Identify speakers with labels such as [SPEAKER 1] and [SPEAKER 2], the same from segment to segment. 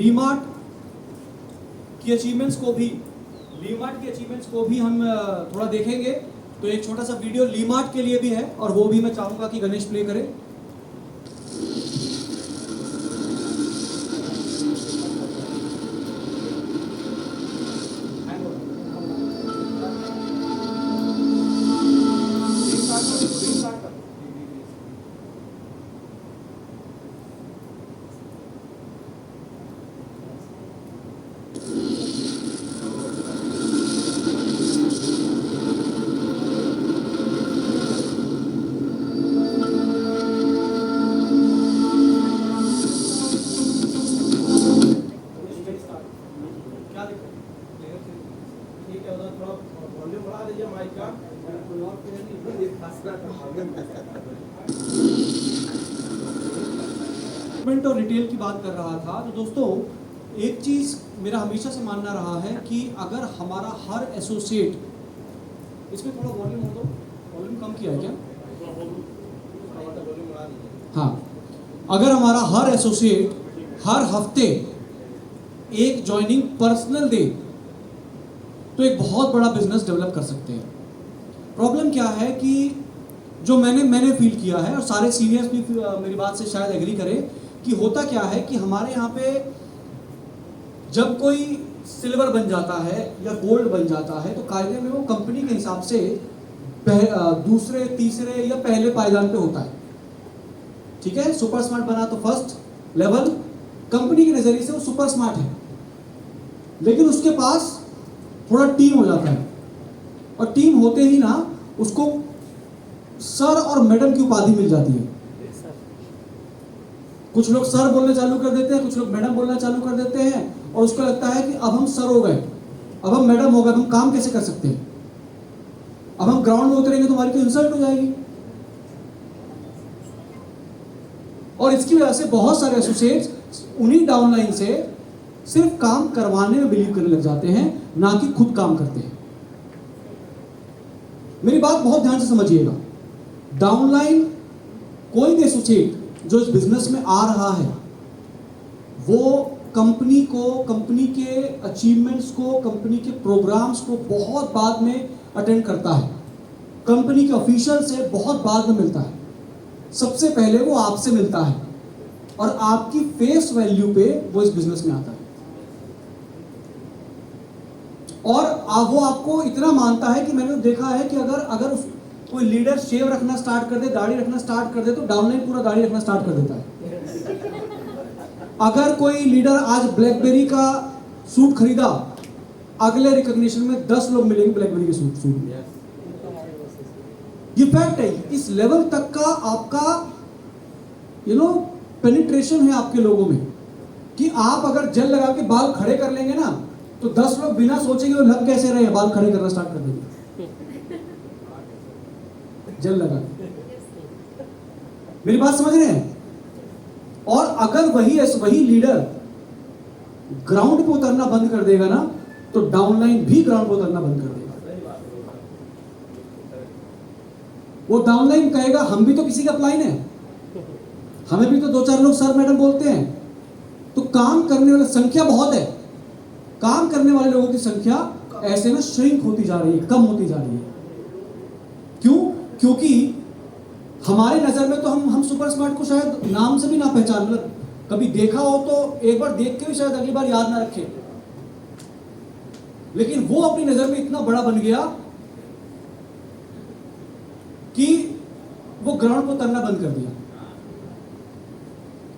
[SPEAKER 1] लीमार्ट की अचीवमेंट्स को भी हम थोड़ा देखेंगे। तो एक छोटा सा वीडियो लीमार्ट के लिए भी है और वो भी मैं चाहूंगा कि गणेश प्ले करे। और रिटेल की बात कर रहा था। तो दोस्तों एक चीज मेरा हमेशा से मानना रहा है कि अगर हमारा हर एसोसिएट, इसमें थोड़ा वॉल्यूम हो दो, वॉल्यूम कम किया है क्या? हाँ, अगर हमारा हर एसोसिएट हर हफ्ते एक ज्वाइनिंग पर्सनल दे तो एक बहुत बड़ा बिजनेस डेवलप कर सकते हैं। प्रॉब्लम क्या है कि जो मैंने फील किया है और सारे सीनियर्स भी मेरी बात से शायद एग्री करें कि होता क्या है कि हमारे यहाँ पे जब कोई सिल्वर बन जाता है या गोल्ड बन जाता है तो कायदे में वो कंपनी के हिसाब से दूसरे तीसरे या पहले पायदान पे होता है। ठीक है, सुपर स्मार्ट बना तो फर्स्ट लेवल, कंपनी के नजरिए से वो सुपर स्मार्ट है, लेकिन उसके पास थोड़ा टीम हो जाता है और टीम होते ही ना उसको सर और मैडम की उपाधि मिल जाती है। कुछ लोग सर बोलना चालू कर देते हैं, कुछ लोग मैडम बोलना चालू कर देते हैं और उसको लगता है कि अब हम सर हो गए, अब हम मैडम हो गए, हम काम कैसे कर सकते हैं, अब हम ग्राउंड में उतरेंगे तो हमारी तो इंसल्ट हो जाएगी। और इसकी वजह से बहुत सारे एसोसिएट्स उन्हीं डाउनलाइन से सिर्फ काम करवाने में बिलीव करने लग जाते हैं, ना कि खुद काम करते हैं। मेरी बात बहुत ध्यान से समझिएगा। डाउनलाइन कोई भी एसोसिएट जो इस बिजनेस में आ रहा है वो कंपनी को, कंपनी के अचीवमेंट्स को, कंपनी के प्रोग्राम्स को बहुत बाद में अटेंड करता है, कंपनी के ऑफिशियल से बहुत बाद में मिलता है। सबसे पहले वो आपसे मिलता है और आपकी फेस वैल्यू पे वो इस बिजनेस में आता है और वो आपको इतना मानता है कि मैंने देखा है कि अगर कोई लीडर शेव रखना स्टार्ट कर दे, दाढ़ी रखना स्टार्ट कर दे तो डाउनलाइन पूरा दाढ़ी रखना स्टार्ट कर देता है। अगर कोई लीडर आज ब्लैकबेरी का सूट खरीदा, अगले रिकॉग्निशन में 10 लोग मिलेंगे ब्लैकबेरी के सूट में। ये फैक्ट है। इस लेवल तक का आपका पेनिट्रेशन है आपके लोगों में कि आप अगर जेल लगा के बाल खड़े कर लेंगे ना तो 10 लोग बिना सोचेंगे वो लग कैसे रहे हैं, बाल खड़े करना स्टार्ट कर देंगे जेल लगा। मेरी बात समझ रहे हैं? और अगर वही लीडर ग्राउंड पे उतरना बंद कर देगा ना तो डाउनलाइन भी ग्राउंड पे उतरना बंद कर देगा। वो डाउनलाइन कहेगा हम भी तो किसी का अपलाइन है, हमें भी तो 2-4 लोग सर मैडम बोलते हैं। तो काम करने वाली संख्या बहुत है, काम करने वाले लोगों की संख्या ऐसे ना श्रिंक होती जा रही है, कम होती जा रही है। क्यों? क्योंकि हमारे नजर में तो हम सुपर स्मार्ट को शायद नाम से भी ना पहचान, मतलब कभी देखा हो तो एक बार देख के भी शायद अगली बार याद ना रखे, लेकिन वो अपनी नजर में इतना बड़ा बन गया कि वो ग्राउंड को उतरना बंद कर दिया।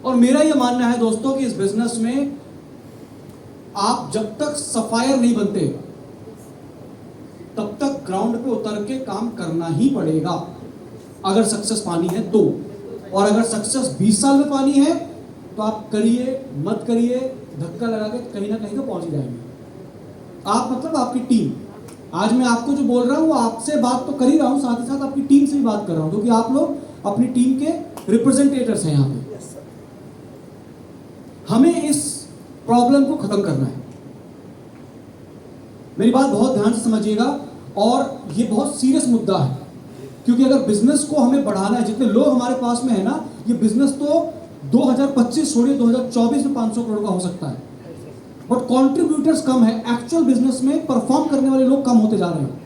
[SPEAKER 1] और मेरा यह मानना है दोस्तों कि इस बिजनेस में आप जब तक सफायर नहीं बनते तब तक ग्राउंड पे उतर के काम करना ही पड़ेगा अगर सक्सेस पानी है तो। और अगर सक्सेस 20 साल में पानी है तो आप करिए मत करिए, धक्का लगा के कहीं ना कहीं तो पहुंच जाएंगे आप, मतलब आपकी टीम। आज मैं आपको जो बोल रहा हूं वो आपसे बात तो कर ही रहा हूं, साथ ही साथ आपकी टीम से भी बात कर रहा हूं, क्योंकि आप लोग अपनी टीम के रिप्रेजेंटेटर्स हैं यहाँ पे। हमें इस प्रॉब्लम को खत्म करना है। मेरी बात बहुत ध्यान से समझिएगा और ये बहुत सीरियस मुद्दा है, क्योंकि अगर बिजनेस को हमें बढ़ाना है, जितने लोग हमारे पास में है ना, ये बिजनेस तो 2025 छोड़िए 2024 में 500 करोड़ का हो सकता है। बट कंट्रीब्यूटर्स कम है। एक्चुअल बिजनेस में परफॉर्म करने वाले लोग कम होते जा रहे हैं।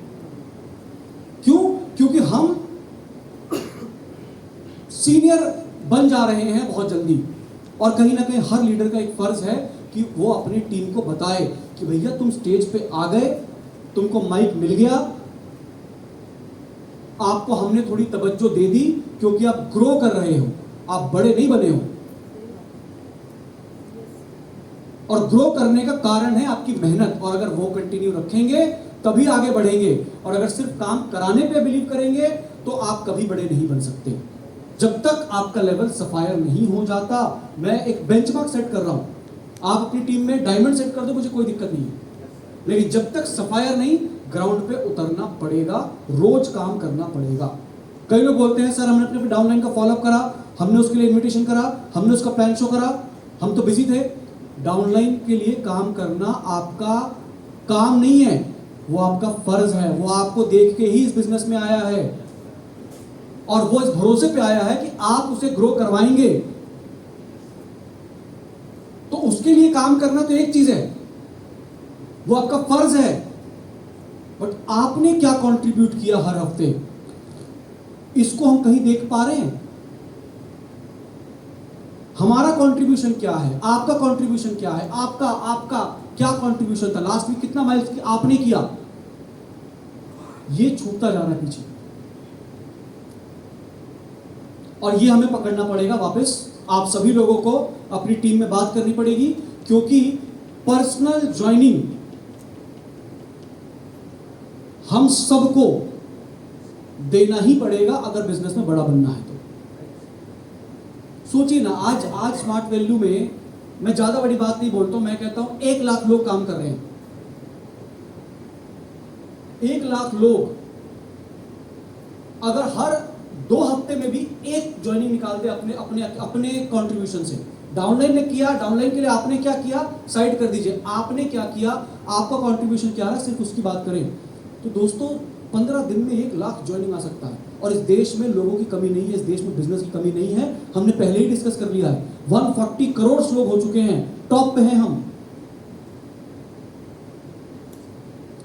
[SPEAKER 1] क्यों? क्योंकि हम सीनियर बन जा रहे हैं बहुत जल्दी, और कहीं ना कहीं हर लीडर का एक फर्ज है कि वो अपनी टीम को बताए कि भैया तुम स्टेज पे आ गए, तुमको माइक मिल गया, आपको हमने थोड़ी तवज्जो दे दी क्योंकि आप ग्रो कर रहे हो, आप बड़े नहीं बने हो। और ग्रो करने का कारण है आपकी मेहनत, और अगर वो कंटिन्यू रखेंगे तभी आगे बढ़ेंगे। और अगर सिर्फ काम कराने पे बिलीव करेंगे तो आप कभी बड़े नहीं बन सकते। जब तक आपका लेवल सफायर नहीं हो जाता, मैं एक बेंचमार्क सेट कर रहा हूं, आप अपनी टीम में डायमंड सेट कर दो, मुझे कोई दिक्कत नहीं है, लेकिन जब तक सफायर नहीं, ग्राउंड पे उतरना पड़ेगा, रोज काम करना पड़ेगा। कई लोग बोलते हैं सर हमने अपने डाउनलाइन का फॉलोअप करा, हमने उसके लिए इन्विटेशन करा, हमने उसका प्लान शो करा, हम तो बिजी थे। डाउनलाइन के लिए काम करना आपका काम नहीं है, वो आपका फर्ज है। वो आपको देख के ही इस बिजनेस में आया है, और वो इस भरोसे पे आया है कि आप उसे ग्रो करवाएंगे। तो उसके लिए काम करना तो एक चीज है, वो आपका फर्ज है, बट आपने क्या कंट्रीब्यूट किया हर हफ्ते, इसको हम कहीं देख पा रहे हैं? हमारा कंट्रीब्यूशन क्या है, आपका कंट्रीब्यूशन क्या है, आपका क्या कंट्रीब्यूशन था, लास्ट वीक कितना माइल्स आपने किया, ये छूटता जा रहा है पीछे। और ये हमें पकड़ना पड़ेगा वापस। आप सभी लोगों को अपनी टीम में बात करनी पड़ेगी, क्योंकि पर्सनल ज्वाइनिंग हम सबको देना ही पड़ेगा अगर बिजनेस में बड़ा बनना है तो। सोचिए ना, आज स्मार्ट वैल्यू में मैं ज्यादा बड़ी बात नहीं बोलता हूं, मैं कहता हूं 1 लाख लोग काम कर रहे हैं। 1 लाख लोग अगर हर 2 हफ्ते में भी एक ज्वाइनिंग निकालते अपने अपने अपने कंट्रीब्यूशन से, डाउनलाइन ने किया, डाउनलाइन के लिए आपने क्या किया साइड कर दीजिए, आपने क्या किया, आपका कंट्रीब्यूशन क्या है, सिर्फ उसकी बात करें तो दोस्तों 15 दिन में 1 लाख ज्वाइनिंग आ सकता है। और इस देश में लोगों की कमी नहीं है, इस देश में बिजनेस की कमी नहीं है, हमने पहले ही डिस्कस कर लिया है। 140 करोड़ लोग हो चुके हैं, टॉप पे हैं हम।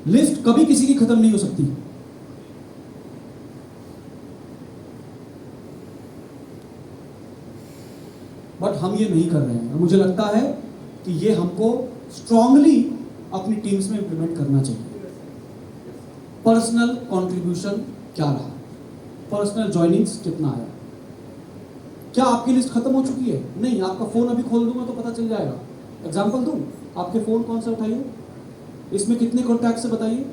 [SPEAKER 1] लिस्ट कभी किसी की खत्म नहीं हो सकती। बट हम ये नहीं कर रहे हैं, मुझे लगता है कि ये हमको स्ट्रांगली अपनी टीम्स में इंप्लीमेंट करना चाहिए। पर्सनल कंट्रीब्यूशन क्या रहा, पर्सनल ज्वाइनिंग्स कितना आया, क्या आपकी लिस्ट खत्म हो चुकी है? नहीं, आपका फोन अभी खोल दूंगा तो पता चल जाएगा। एग्जांपल दूं, आपके फोन कौन सा उठाइए, इसमें कितने कॉन्टैक्ट से बताइए?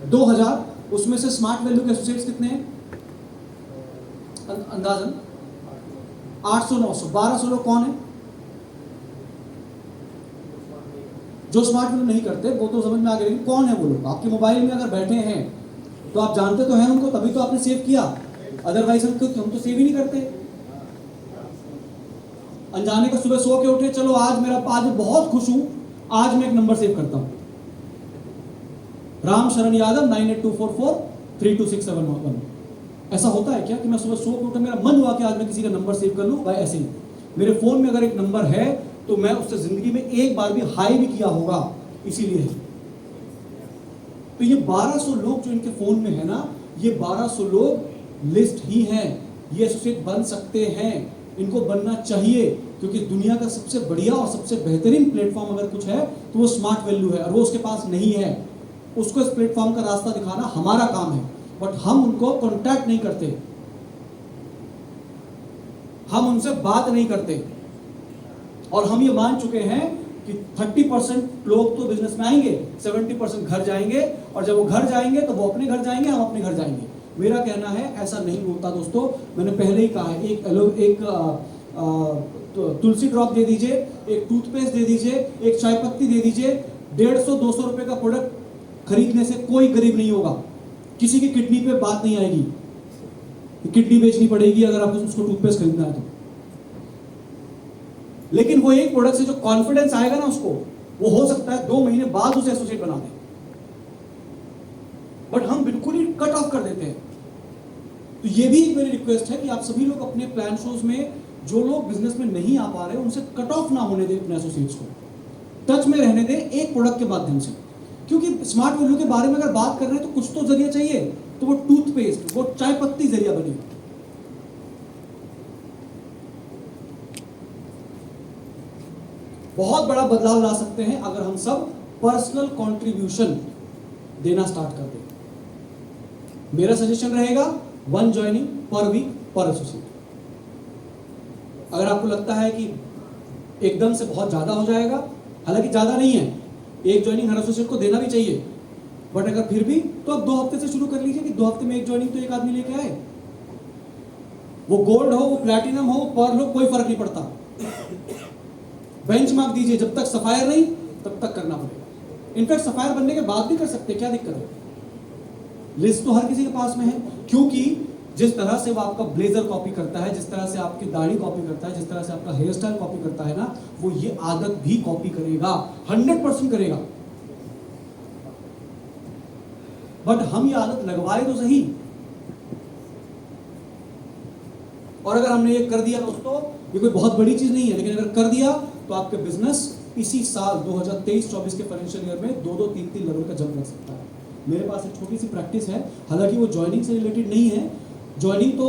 [SPEAKER 1] 2000, उसमें से स्मार्ट वैल्यू के एसोसिएट्स कितने हैं? अंदाजन 800 900 1200 लोग कौन है जो स्मार्ट वैल्यू नहीं करते? वो तो समझ में आ गया, लेकिन कौन है वो लोग? आपके मोबाइल में अगर बैठे हैं तो आप जानते तो हैं उनको, तभी तो आपने सेव किया, अदरवाइज हम तो सेव ही नहीं करते। अनजाने का सुबह सो के उठे, चलो आज बहुत खुश हूं, आज मैं एक नंबर सेव करता हूं, राम शरण यादव 9824432671। ऐसा होता है क्या कि मैं सुबह सो के उठा, मेरा मन हुआ कि आज मैं किसी का नंबर सेव कर लूं? भाई ऐसे ही मेरे फोन में अगर एक नंबर है तो मैं उससे जिंदगी में एक बार भी हाई भी किया होगा, इसीलिए है। तो ये 1200 लोग जो इनके फोन में है ना, ये 1200 लोग लिस्ट ही हैं, ये एसोसिएट बन सकते हैं, इनको बनना चाहिए, क्योंकि दुनिया का सबसे बढ़िया और सबसे बेहतरीन प्लेटफॉर्म अगर कुछ है तो वो स्मार्ट वैल्यू है, और वो उसके पास नहीं है। उसको इस प्लेटफॉर्म का रास्ता दिखाना हमारा काम है, बट हम उनको कॉन्टैक्ट नहीं करते, हम उनसे बात नहीं करते। और हम ये मान चुके हैं कि 30% लोग तो बिजनेस में आएंगे, 70% घर जाएंगे, और जब वो घर जाएंगे तो वो अपने घर जाएंगे, हम अपने घर जाएंगे। मेरा कहना है ऐसा नहीं होता दोस्तों, मैंने पहले ही कहा है, एक तुलसी ड्रॉप दे दीजिए, एक टूथपेस्ट दे दीजिए, एक चाय पत्ती दे दीजिए, 150-200 रुपए का प्रोडक्ट खरीदने से कोई गरीब नहीं होगा, किसी की किडनी पे बात नहीं आएगी, किडनी बेचनी पड़ेगी अगर आपको उसको टूथपेस्ट खरीदना है तो। लेकिन वो एक प्रोडक्ट से जो कॉन्फिडेंस आएगा ना उसको, वो हो सकता है 2 महीने बाद उसे एसोसिएट बना दे, बट हम बिल्कुल ही कट ऑफ कर देते हैं। तो ये भी एक मेरी रिक्वेस्ट है कि आप सभी लोग अपने प्लान शोज में जो लोग बिजनेस में नहीं आ पा रहे उनसे कट ऑफ ना होने दे अपने एसोसिएट्स को, टच में रहने दे एक प्रोडक्ट के माध्यम से। क्योंकि स्मार्ट वैल्यू के बारे में अगर बात कर रहे हैं तो कुछ तो जरिया चाहिए, तो वो टूथपेस्ट, वो चाय पत्ती जरिया बने। बहुत बड़ा बदलाव ला सकते हैं अगर हम सब पर्सनल कंट्रीब्यूशन देना स्टार्ट कर दें। मेरा सजेशन रहेगा 1 ज्वाइनिंग पर वीक पर एसोसिएट। अगर आपको लगता है कि एकदम से बहुत ज्यादा हो जाएगा, हालांकि ज्यादा नहीं है, 1 ज्वाइनिंग हर एसोसिएट को देना भी चाहिए, बट अगर फिर भी तो आप 2 हफ्ते से शुरू कर लीजिए कि 2 हफ्ते में 1 ज्वाइनिंग तो एक आदमी लेके आए। वो गोल्ड हो, वो प्लैटिनम हो, पर्ल हो, कोई फर्क नहीं पड़ता। बेंचमार्क दीजिए, जब तक सफायर नहीं तब तक करना पड़ेगा। इनफैक्ट सफायर बनने के बाद भी कर सकते हैं, क्या दिक्कत है? लिस्ट तो हर किसी के पास में है, क्योंकि जिस तरह से वो आपका ब्लेजर कॉपी करता है, जिस तरह से आपकी दाढ़ी कॉपी करता है, जिस तरह से आपका हेयर स्टाइल कॉपी करता है ना, वो ये आदत भी कॉपी करेगा, 100% करेगा। बट हम ये आदत लगवाए तो सही। और अगर हमने ये कर दिया दोस्तों, ये कोई बहुत बड़ी चीज नहीं है, लेकिन अगर कर दिया तो आपके बिजनेस इसी साल 2023-24 के फाइनेंशियल ईयर में 2-2, 3-3 लेवल का जंप लग सकता है। मेरे पास एक छोटी सी प्रैक्टिस है, हालांकि वो ज्वाइनिंग से रिलेटेड नहीं है। ज्वाइनिंग तो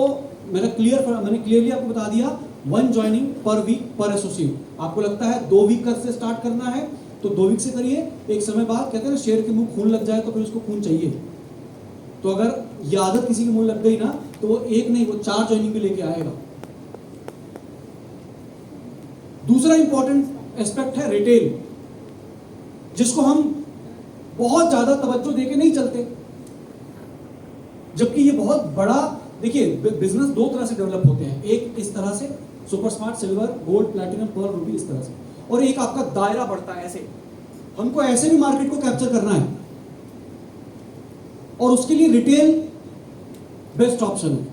[SPEAKER 1] मैंने क्लियरली आपको बता दिया, 1 ज्वाइनिंग पर वीक पर एसोसिएट। आपको लगता है 2 वीक से स्टार्ट करना है तो 2 वीक से करिए। एक समय बाद कहते हैं ना, शेर के मुंह खून लग जाए तो फिर उसको खून चाहिए। तो अगर ये आदत किसी के मुंह लग गई ना, तो वो 1 नहीं, वो 4 ज्वाइनिंग भी लेके आएगा। दूसरा इंपॉर्टेंट एस्पेक्ट है रिटेल, जिसको हम बहुत ज्यादा तवज्जो देके नहीं चलते, जबकि ये बहुत बड़ा। देखिए, बिजनेस 2 तरह से डेवलप होते हैं, एक इस तरह से super smart, silver, gold, platinum, pearl, ruby, इस तरह से, और एक आपका दायरा बढ़ता है ऐसे। हमको ऐसे भी मार्केट को कैप्चर करना है, और उसके लिए रिटेल बेस्ट ऑप्शन है।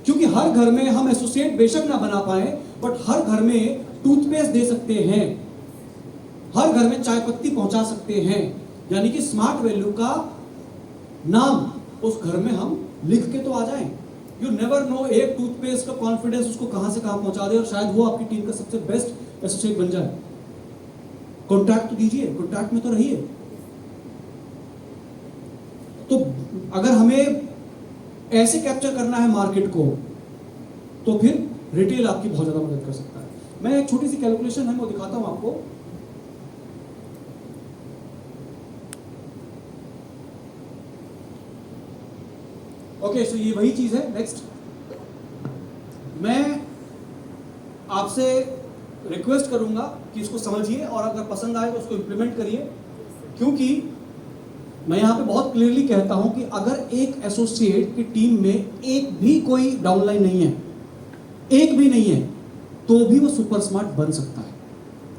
[SPEAKER 1] क्योंकि हर घर में हम एसोसिएट बेशक ना बना पाए, बट हर घर में टूथपेस्ट दे सकते हैं, हर घर में चाय पत्ती पहुंचा सकते हैं। यानी कि स्मार्ट वैल्यू का नाम उस घर में हम लिख के तो आ जाएं। यू नेवर नो, एक टूथपेस्ट का कॉन्फिडेंस उसको कहां से कहां पहुंचा दे, और शायद वो आपकी टीम का सबसे बेस्ट एसोसिएट बन जाए। कॉन्ट्रैक्ट तो दीजिए, कॉन्ट्रैक्ट में तो रहिए। तो अगर हमें ऐसे कैप्चर करना है मार्केट को, तो फिर रिटेल आपकी बहुत ज्यादा मदद कर सकता है। मैं एक छोटी सी कैलकुलेशन है, वो दिखाता हूं आपको। ओके, सो ये वही चीज है। नेक्स्ट, मैं आपसे रिक्वेस्ट करूंगा कि इसको समझिए, और अगर पसंद आए तो उसको इंप्लीमेंट करिए। क्योंकि मैं यहां पे बहुत क्लियरली कहता हूं कि अगर एक एसोसिएट की टीम में एक भी कोई डाउनलाइन नहीं है, एक भी नहीं है, तो भी वो सुपर स्मार्ट बन सकता है,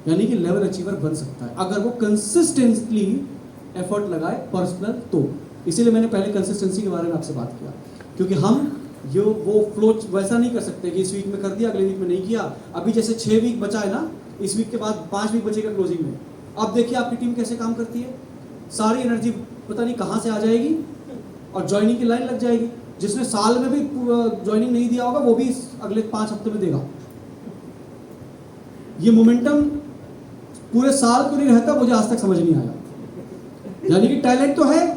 [SPEAKER 1] यानी कि लेवल अचीवर बन सकता है, अगर वो कंसिस्टेंटली एफर्ट लगाए पर्सनल। तो इसीलिए मैंने पहले कंसिस्टेंसी के बारे में आपसे बात किया, क्योंकि हम वो फ्लो वैसा नहीं कर सकते कि इस वीक में कर दिया, अगले वीक में नहीं किया। अभी जैसे 6 वीक बचा है ना, इस वीक के बाद 5 वीक बचेगा क्लोजिंग में। अब देखिए आपकी टीम कैसे काम करती है, सारी एनर्जी पता नहीं कहां से आ जाएगी और ज्वाइनिंग की लाइन लग जाएगी। जिसने साल में भी ज्वाइनिंग नहीं दिया होगा, वो भी अगले 5 हफ्ते में देगा। ये मोमेंटम पूरे साल क्यों नहीं रहता, मुझे आज तक समझ नहीं आया। यानी कि टैलेंट तो है,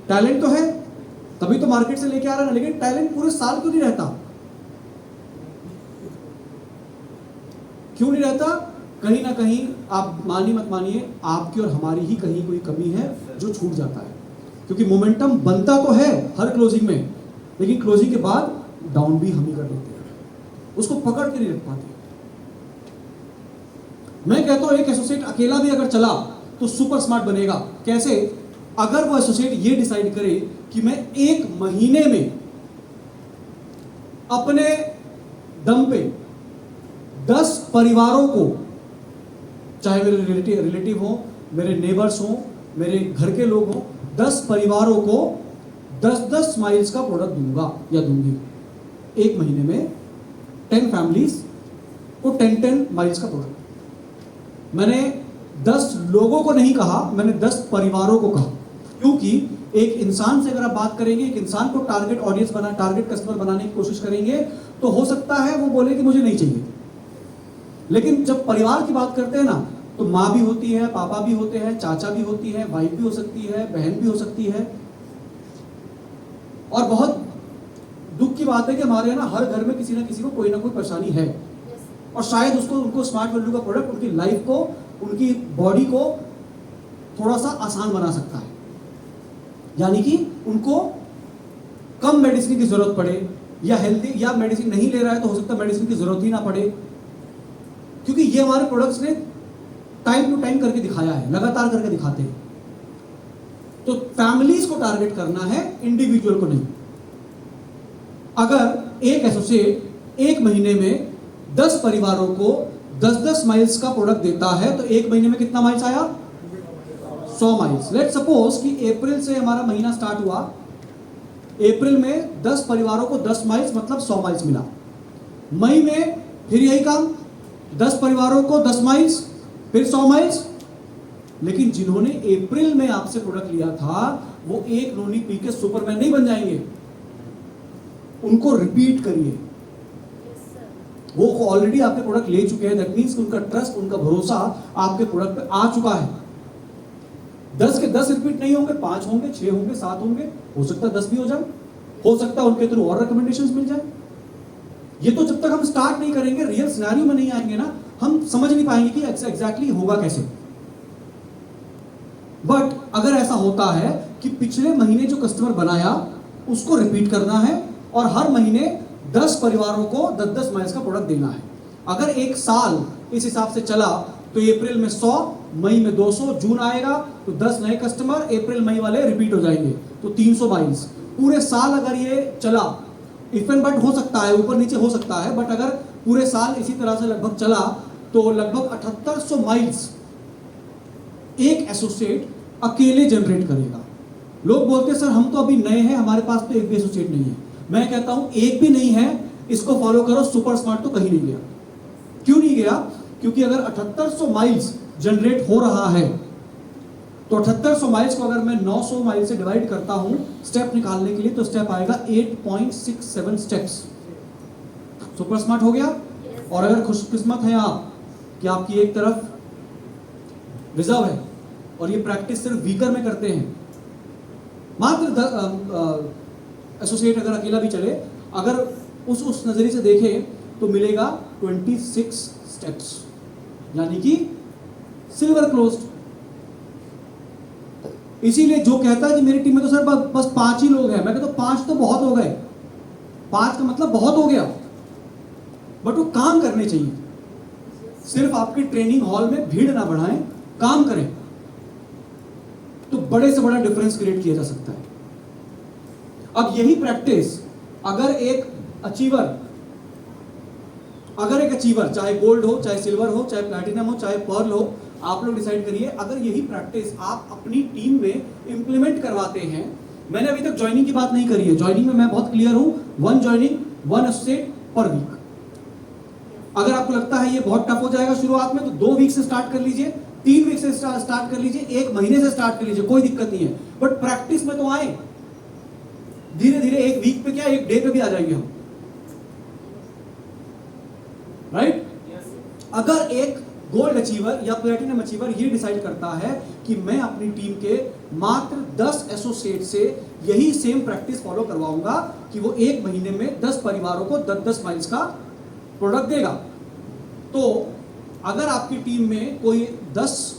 [SPEAKER 1] टैलेंट तो है, तभी तो मार्केट से लेके आ रहा है ना, लेकिन टैलेंट पूरे साल क्यों नहीं रहता? क्यों नहीं रहता? कहीं ना कहीं, आप मानिए मत मानिए, आपकी और हमारी ही कहीं कोई कमी है जो छूट जाता है। क्योंकि मोमेंटम बनता तो है हर क्लोजिंग में, लेकिन क्लोजिंग के बाद डाउन भी हम ही कर देते हैं, उसको पकड़ के नहीं रख पाते। मैं कहता हूं एक एसोसिएट अकेला भी अगर चला तो सुपर स्मार्ट बनेगा। कैसे? अगर वो एसोसिएट ये डिसाइड करे कि मैं 1 महीने में अपने दम पे 10 परिवारों को, चाहे मेरे रिलेटिव हो, मेरे नेबर्स हो, मेरे घर के लोग हो, 10 परिवारों को 10-10 माइल्स का प्रोडक्ट दूंगा या दूंगी। 1 महीने में 10 फैमिलीज को 10-10 माइल्स का प्रोडक्ट। मैंने 10 लोगों को नहीं कहा, मैंने 10 परिवारों को कहा, क्योंकि एक इंसान से अगर आप बात करेंगे, एक इंसान को टारगेट कस्टमर बनाने की कोशिश करेंगे, तो हो सकता है वो बोले कि मुझे नहीं चाहिए। लेकिन जब परिवार की बात करते हैं ना, तो माँ भी होती है, पापा भी होते हैं, चाचा भी होती है, वाइफ भी हो सकती है, बहन भी हो सकती है। और बहुत दुख की बात है कि हमारे यहाँ ना हर घर में किसी ना किसी को कोई ना कोई परेशानी है, और शायद उनको स्मार्ट वैल्यू का प्रोडक्ट उनकी लाइफ को, उनकी बॉडी को थोड़ा सा आसान बना सकता है। यानी कि उनको कम मेडिसिन की जरूरत पड़े, या हेल्दी, या मेडिसिन नहीं ले रहा है तो हो सकता है मेडिसिन की जरूरत ही ना पड़े, क्योंकि ये हमारे प्रोडक्ट्स ने टाइम टू टाइम करके दिखाया है, लगातार करके दिखाते हैं। तो फैमिलीज को टारगेट करना है, इंडिविजुअल को नहीं। अगर एक एसोसिएट एक महीने में 10 परिवारों को 10-10 माइल्स का प्रोडक्ट देता है, तो एक महीने में कितना माइल्स आया? 100 माइल्स। लेट सपोज कि अप्रैल से हमारा महीना स्टार्ट हुआ, अप्रैल में 10 परिवारों को 10 माइल्स मतलब 100 माइल्स मिला। मई में फिर यही काम, 10 परिवारों को 10 माइल्स, फिर 100 माइल्स। लेकिन जिन्होंने अप्रैल में आपसे प्रोडक्ट लिया था, वो एक नोनी पी के सुपरमैन नहीं बन जाएंगे। उनको रिपीट करिए। वो ऑलरेडी आपके प्रोडक्ट ले चुके हैं, दैट मींस उनका ट्रस्ट, उनका भरोसा आपके प्रोडक्ट पे आ चुका है। 10 के 10 रिपीट नहीं होंगे, 5 होंगे, 6 होंगे, 7 होंगे, हो सकता है 10 भी हो जाए, हो सकता है उनके थ्रू और रिकमेंडेशंस मिल जाए। ये तो जब तक हम स्टार्ट नहीं करेंगे, रियल सिनेरियो में नहीं आएंगे ना, हम समझ नहीं पाएंगे कि एग्जैक्टली होगा कैसे। बट अगर ऐसा होता है कि पिछले महीने जो कस्टमर बनाया उसको रिपीट करना है, और हर महीने 10 परिवारों को 10-10 माइल्स का प्रोडक्ट देना है। अगर एक साल इस हिसाब से चला, तो अप्रैल में 100, मई में 200, जून आएगा तो 10 नए कस्टमर अप्रैल मई वाले रिपीट हो जाएंगे, तो 300 माइल्स। पूरे साल अगर ये चला, इफ एंड बट हो सकता है, ऊपर नीचे हो सकता है, बट अगर पूरे साल इसी तरह से लगभग चला, तो लगभग 7800 माइल्स एक एसोसिएट अकेले जनरेट करेगा। लोग बोलते हैं सर हम तो अभी नए हैं, हमारे पास तो एक भी एसोसिएट नहीं है। मैं कहता हूं एक भी नहीं है, इसको फॉलो करो, सुपर स्मार्ट तो कहीं नहीं गया। क्यों नहीं गया? क्योंकि अगर 7800 माइल्स जनरेट हो रहा है, तो 7800 माइल्स को अगर मैं 900 माइल से डिवाइड करता हूं स्टेप निकालने के लिए, तो स्टेप आएगा 8.67 स्टेप्स। सुपर स्मार्ट हो गया। और अगर खुशकिस्मत है आप कि आपकी एक तरफ रिजर्व है और ये प्रैक्टिस सिर्फ वीकर में करते हैं, मात्र एसोसिएट अगर अकेला भी चले, अगर उस नजरिए से देखें तो मिलेगा 26 स्टेप्स, यानी कि सिल्वर क्लोज्ड। इसीलिए जो कहता है कि मेरी टीम में तो सर बस 5 ही लोग हैं, मैं कहता हूं 5 तो बहुत हो गए, 5 का मतलब बहुत हो गया, बट वो काम करने चाहिए। सिर्फ आपकी ट्रेनिंग हॉल में भीड़ ना बढ़ाएं, काम करें, तो बड़े से बड़ा डिफरेंस क्रिएट किया जा सकता है। अब यही प्रैक्टिस अगर एक अचीवर चाहे गोल्ड हो, चाहे सिल्वर हो, चाहे प्लैटिनम हो, चाहे पर्ल हो, आप लोग डिसाइड करिए, अगर यही प्रैक्टिस आप अपनी टीम में इंप्लीमेंट करवाते हैं, मैंने अभी तक ज्वाइनिंग की बात नहीं करी है, ज्वाइनिंग में मैं बहुत क्लियर हूं, 1 ज्वाइनिंग 1 एसोसिएट पर वीक। अगर आपको लगता है ये बहुत टफ हो जाएगा शुरुआत में, तो 2 वीक से स्टार्ट कर लीजिए, 3 वीक से स्टार्ट कर लीजिए, 1 महीने से स्टार्ट कर लीजिए, कोई दिक्कत नहीं है। बट प्रैक्टिस में तो आए, धीरे धीरे 1 वीक पे क्या 1 डे पे भी आ जाएंगे हम, राइट? अगर एक गोल्ड अचीवर या प्लैटिनम अचीवर ये डिसाइड करता है कि मैं अपनी टीम के मात्र 10 एसोसिएट से यही सेम प्रैक्टिस फॉलो करवाऊंगा कि वो 1 महीने में 10 परिवारों को 10-10 माइल्स का प्रोडक्ट देगा, तो अगर आपकी टीम में कोई 10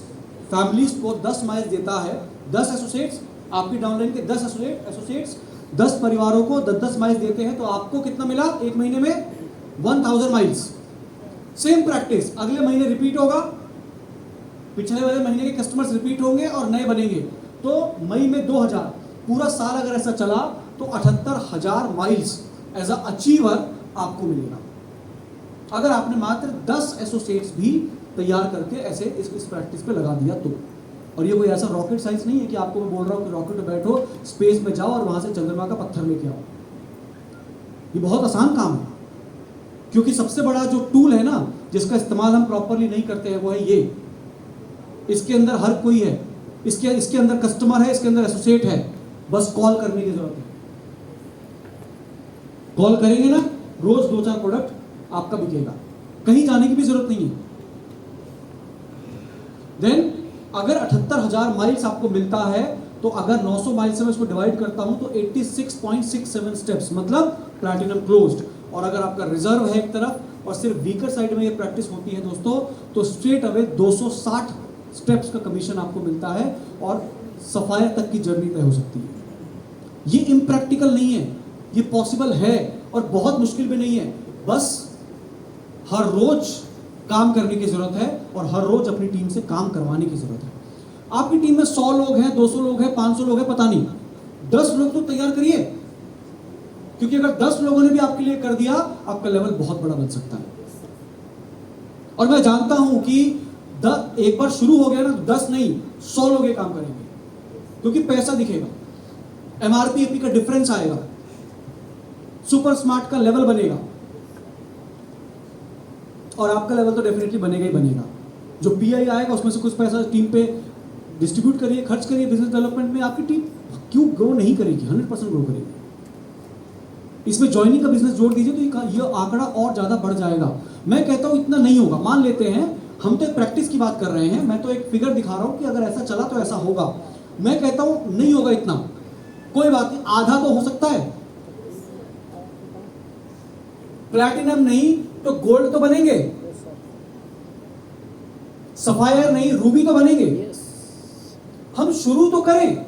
[SPEAKER 1] फैमिलीज को 10 माइल्स देता है, 10 एसोसिएट्स, आपकी डाउनलाइन के 10 एसोसिएट्स 10 परिवारों को 10-10 माइल्स देते हैं, तो आपको कितना मिला 1 महीने में? 1000 माइल्स। सेम प्रैक्टिस अगले महीने रिपीट होगा, पिछले वाले महीने के कस्टमर्स रिपीट होंगे और नए बनेंगे, तो मई में 2000, पूरा साल अगर ऐसा चला तो 78000 माइल्स एज अ अचीवर आपको मिलेगा, अगर आपने मात्र 10 एसोसिएट्स भी तैयार करके ऐसे इस प्रैक्टिस पे लगा दिया तो। और ये कोई ऐसा रॉकेट साइंस नहीं है कि आपको मैं बोल रहा हूँ कि रॉकेट में बैठो, स्पेस में जाओ और वहां से चंद्रमा का पत्थर लेके आओ। ये बहुत आसान काम है, क्योंकि सबसे बड़ा जो टूल है ना जिसका इस्तेमाल हम प्रॉपरली नहीं करते हैं, वो है ये। इसके अंदर हर कोई है, इसके अंदर कस्टमर है, इसके अंदर एसोसिएट है, बस कॉल करने की जरूरत है। कॉल करेंगे ना, रोज 2-4 प्रोडक्ट आपका बिकेगा, कहीं जाने की भी जरूरत नहीं है। देन अगर 78,000 माइल्स आपको मिलता है, तो अगर 900 माइल से मैं इसको डिवाइड करता हूं तो 86.67 स्टेप्स, मतलब प्लैटिनम क्लोज्ड। और अगर आपका रिजर्व है एक तरफ और सिर्फ वीकर साइड में ये प्रैक्टिस होती है दोस्तों, तो स्ट्रेट अवे 260 स्टेप्स का कमीशन आपको मिलता है और सफायर तक की जर्नी तय हो सकती है। ये इम्प्रैक्टिकल नहीं है, ये पॉसिबल है और बहुत मुश्किल भी नहीं है। बस हर रोज काम करने की जरूरत है और हर रोज अपनी टीम से काम करवाने की जरूरत है। आपकी टीम में 100 लोग हैं, 200 लोग हैं, 500 लोग हैं, पता नहीं, 10 लोग तो तैयार करिए, क्योंकि अगर 10 लोगों ने भी आपके लिए कर दिया, आपका लेवल बहुत बड़ा बन सकता है। और मैं जानता हूं कि एक बार शुरू हो गया ना, 10 नहीं 100 लोग ये काम करेंगे, क्योंकि पैसा दिखेगा, एमआरपी का डिफरेंस आएगा, सुपर स्मार्ट का लेवल बनेगा और आपका लेवल तो डेफिनेटली बनेगा ही बनेगा। जो पीआई आएगा उसमें से कुछ पैसा टीम पे डिस्ट्रीब्यूट करिए, खर्च करिए बिजनेस डेवलपमेंट में। आपकी टीम क्यों ग्रो नहीं करेगी? 100% ग्रो करेगी। इसमें ज्वाइनिंग का बिजनेस जोड़ दीजिए तो ये आंकड़ा और ज्यादा बढ़ जाएगा। मैं कहता हूं इतना नहीं होगा, मान लेते हैं, हम तो एक प्रैक्टिस की बात कर रहे हैं, मैं तो एक फिगर दिखा रहा हूं कि अगर ऐसा चला तो ऐसा होगा। मैं कहता हूं नहीं होगा इतना, कोई बात नहीं, आधा तो हो सकता है। प्लैटिनम नहीं तो गोल्ड तो बनेंगे, सफायर नहीं रूबी तो बनेंगे। हम शुरू तो करें।